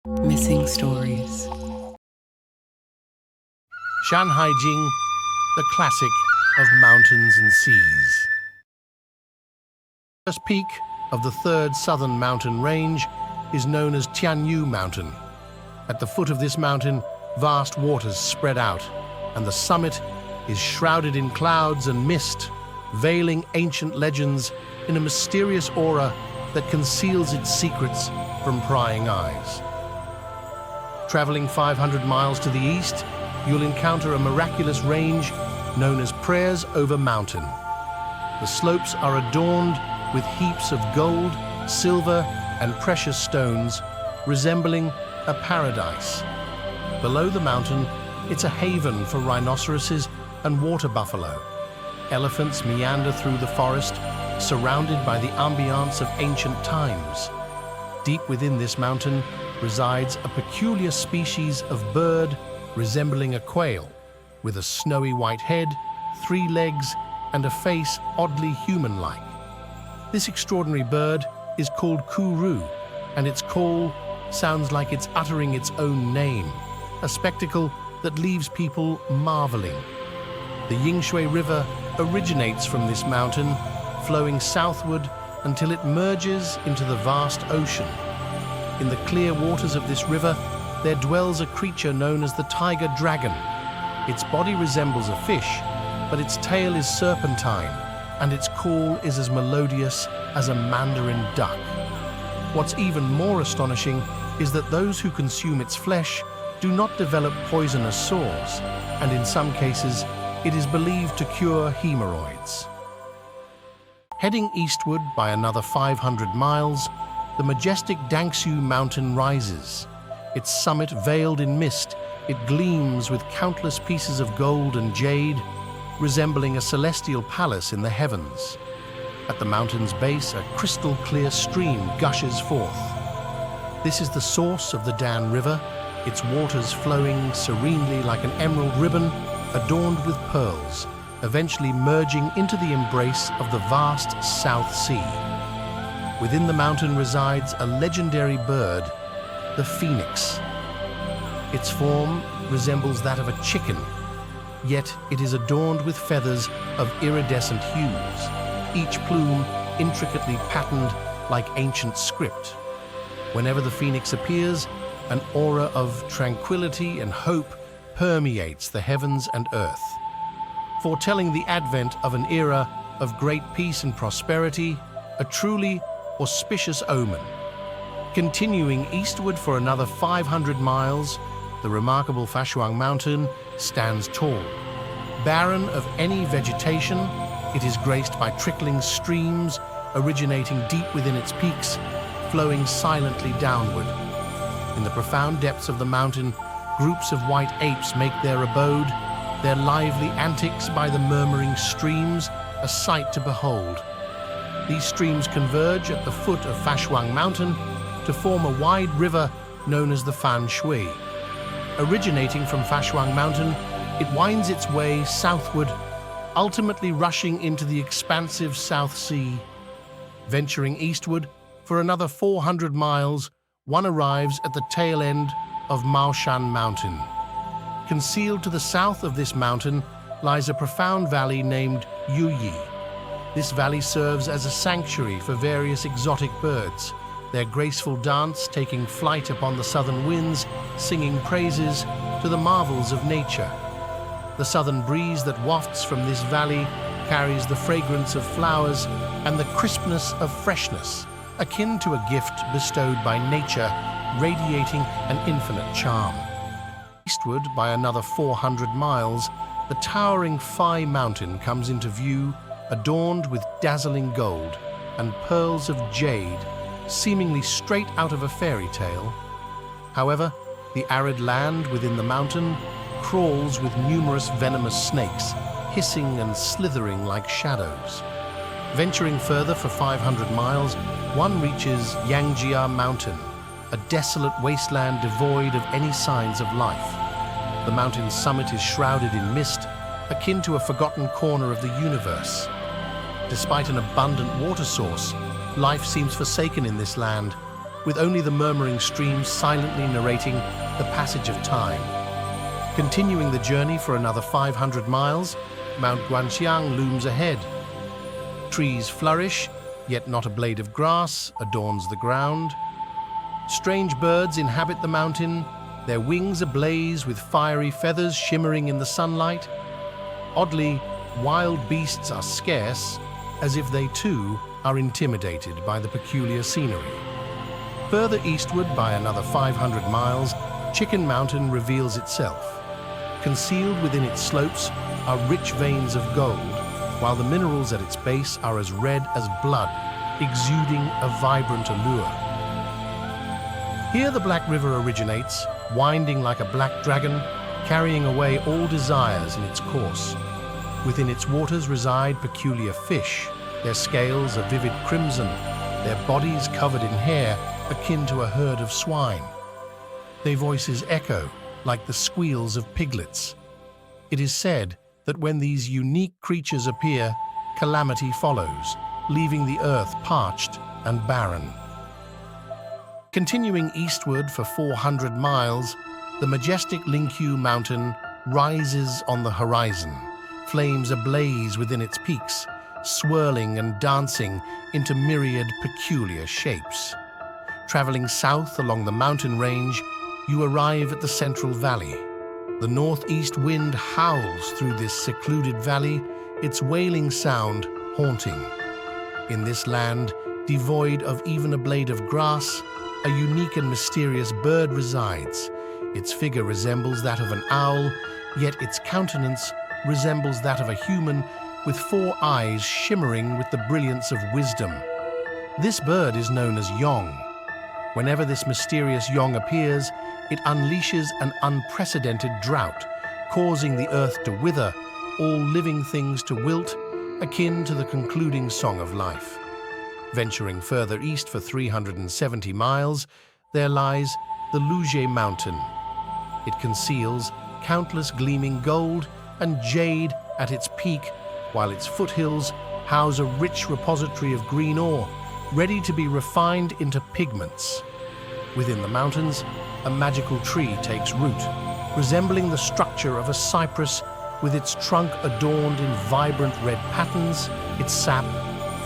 Missing stories. Shan Hai Jing, the classic of mountains and seas. The first peak of the third southern mountain range is known as Tianyu Mountain. At the foot of this mountain, vast waters spread out, and the summit is shrouded in clouds and mist, veiling ancient legends in a mysterious aura that conceals its secrets from prying eyes. Traveling 500 miles to the east, you'll encounter a miraculous range known as Prayers Over Mountain. The slopes are adorned with heaps of gold, silver, and precious stones, resembling a paradise. Below the mountain, it's a haven for rhinoceroses and water buffalo. Elephants meander through the forest, surrounded by the ambiance of ancient times. Deep within this mountain resides a peculiar species of bird resembling a quail, with a snowy white head, 3 legs, and a face oddly human-like. This extraordinary bird is called Kuru, and its call sounds like it's uttering its own name, a spectacle that leaves people marveling. The Yingshui River originates from this mountain, flowing southward until it merges into the vast ocean. In the clear waters of this river, there dwells a creature known as the tiger dragon. Its body resembles a fish, but its tail is serpentine, and its call is as melodious as a mandarin duck. What's even more astonishing is that those who consume its flesh do not develop poisonous sores, and in some cases, it is believed to cure hemorrhoids. Heading eastward by another 500 miles, the majestic Dangsu Mountain rises. Its summit veiled in mist, it gleams with countless pieces of gold and jade, resembling a celestial palace in the heavens. At the mountain's base, a crystal-clear stream gushes forth. This is the source of the Dan River, its waters flowing serenely like an emerald ribbon adorned with pearls, eventually merging into the embrace of the vast South Sea. Within the mountain resides a legendary bird, the phoenix. Its form resembles that of a chicken, yet it is adorned with feathers of iridescent hues, each plume intricately patterned like ancient script. Whenever the phoenix appears, an aura of tranquility and hope permeates the heavens and earth, foretelling the advent of an era of great peace and prosperity, a truly auspicious omen. Continuing eastward for another 500 miles, the remarkable Fashuang Mountain stands tall. Barren of any vegetation, it is graced by trickling streams originating deep within its peaks, flowing silently downward. In the profound depths of the mountain, groups of white apes make their abode, their lively antics by the murmuring streams a sight to behold. These streams converge at the foot of Fashuang Mountain to form a wide river known as the Fan Shui. Originating from Fashuang Mountain, it winds its way southward, ultimately rushing into the expansive South Sea. Venturing eastward for another 400 miles, one arrives at the tail end of Maoshan Mountain. Concealed to the south of this mountain lies a profound valley named Yuyi. This valley serves as a sanctuary for various exotic birds, their graceful dance taking flight upon the southern winds, singing praises to the marvels of nature. The southern breeze that wafts from this valley carries the fragrance of flowers and the crispness of freshness, akin to a gift bestowed by nature, radiating an infinite charm. Eastward by another 400 miles, the towering Phi Mountain comes into view, adorned with dazzling gold and pearls of jade, seemingly straight out of a fairy tale. However, the arid land within the mountain crawls with numerous venomous snakes, hissing and slithering like shadows. Venturing further for 500 miles, one reaches Yangjia Mountain, a desolate wasteland devoid of any signs of life. The mountain's summit is shrouded in mist, akin to a forgotten corner of the universe. Despite an abundant water source, life seems forsaken in this land, with only the murmuring stream silently narrating the passage of time. Continuing the journey for another 500 miles, Mount Guanxiang looms ahead. Trees flourish, yet not a blade of grass adorns the ground. Strange birds inhabit the mountain, their wings ablaze with fiery feathers shimmering in the sunlight. Oddly, wild beasts are scarce, as if they too are intimidated by the peculiar scenery. Further eastward by another 500 miles, Chicken Mountain reveals itself. Concealed within its slopes are rich veins of gold, while the minerals at its base are as red as blood, exuding a vibrant allure. Here the Black River originates, winding like a black dragon, carrying away all desires in its course. Within its waters reside peculiar fish, their scales a vivid crimson, their bodies covered in hair akin to a herd of swine. Their voices echo like the squeals of piglets. It is said that when these unique creatures appear, calamity follows, leaving the earth parched and barren. Continuing eastward for 400 miles, the majestic Lingqiu Mountain rises on the horizon, flames ablaze within its peaks, swirling and dancing into myriad peculiar shapes. Traveling south along the mountain range, you arrive at the Central Valley. The northeast wind howls through this secluded valley, its wailing sound haunting. In this land, devoid of even a blade of grass, a unique and mysterious bird resides. Its figure resembles that of an owl, yet its countenance resembles that of a human with 4 eyes shimmering with the brilliance of wisdom. This bird is known as Yong. Whenever this mysterious Yong appears, it unleashes an unprecedented drought, causing the earth to wither, all living things to wilt, akin to the concluding song of life. Venturing further east for 370 miles, there lies the Luje Mountain. It conceals countless gleaming gold and jade at its peak, while its foothills house a rich repository of green ore, ready to be refined into pigments. Within the mountains, a magical tree takes root, resembling the structure of a cypress, with its trunk adorned in vibrant red patterns. Its sap,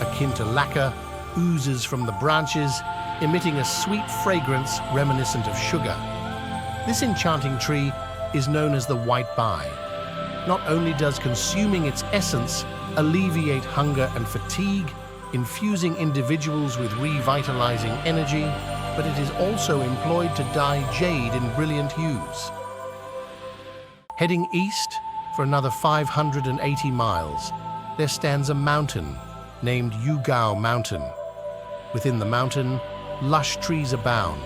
akin to lacquer, oozes from the branches, emitting a sweet fragrance reminiscent of sugar. This enchanting tree is known as the White Bai. Not only does consuming its essence alleviate hunger and fatigue, infusing individuals with revitalizing energy, but it is also employed to dye jade in brilliant hues. Heading east for another 580 miles, there stands a mountain named Yugao Mountain. Within the mountain, lush trees abound,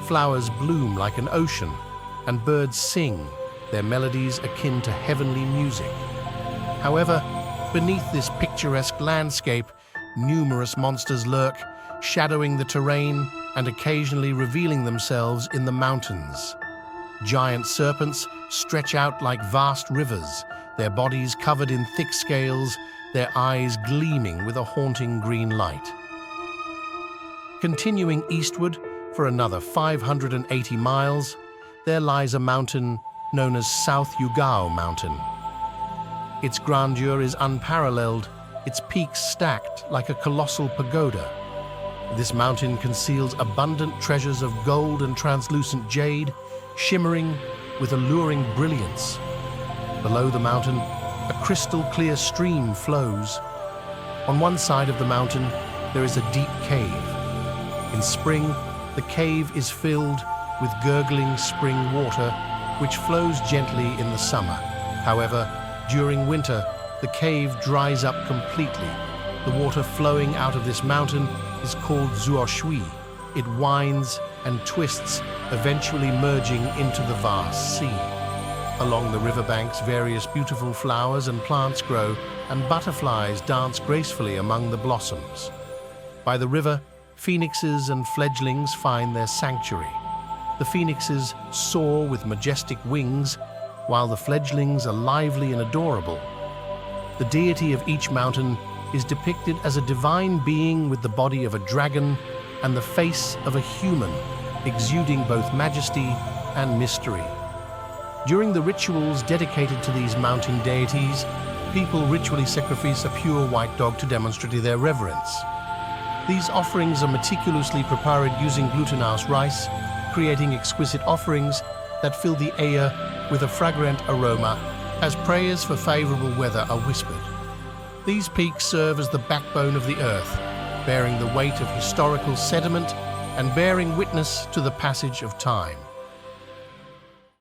flowers bloom like an ocean, and birds sing, their melodies akin to heavenly music. However, beneath this picturesque landscape, numerous monsters lurk, shadowing the terrain and occasionally revealing themselves in the mountains. Giant serpents stretch out like vast rivers, their bodies covered in thick scales, their eyes gleaming with a haunting green light. Continuing eastward for another 580 miles, there lies a mountain known as South Yugao Mountain. Its grandeur is unparalleled, its peaks stacked like a colossal pagoda. This mountain conceals abundant treasures of gold and translucent jade, shimmering with alluring brilliance. Below the mountain, a crystal-clear stream flows. On one side of the mountain, there is a deep cave. In spring, the cave is filled with gurgling spring water, which flows gently in the summer. However, during winter, the cave dries up completely. The water flowing out of this mountain is called Zuoshui. It winds and twists, eventually merging into the vast sea. Along the riverbanks, various beautiful flowers and plants grow, and butterflies dance gracefully among the blossoms. By the river, phoenixes and fledglings find their sanctuary. The phoenixes soar with majestic wings, while the fledglings are lively and adorable. The deity of each mountain is depicted as a divine being with the body of a dragon, and the face of a human, exuding both majesty and mystery. During the rituals dedicated to these mountain deities, people ritually sacrifice a pure white dog to demonstrate their reverence. These offerings are meticulously prepared using glutinous rice, creating exquisite offerings that fill the air with a fragrant aroma as prayers for favorable weather are whispered. These peaks serve as the backbone of the earth, bearing the weight of historical sediment and bearing witness to the passage of time.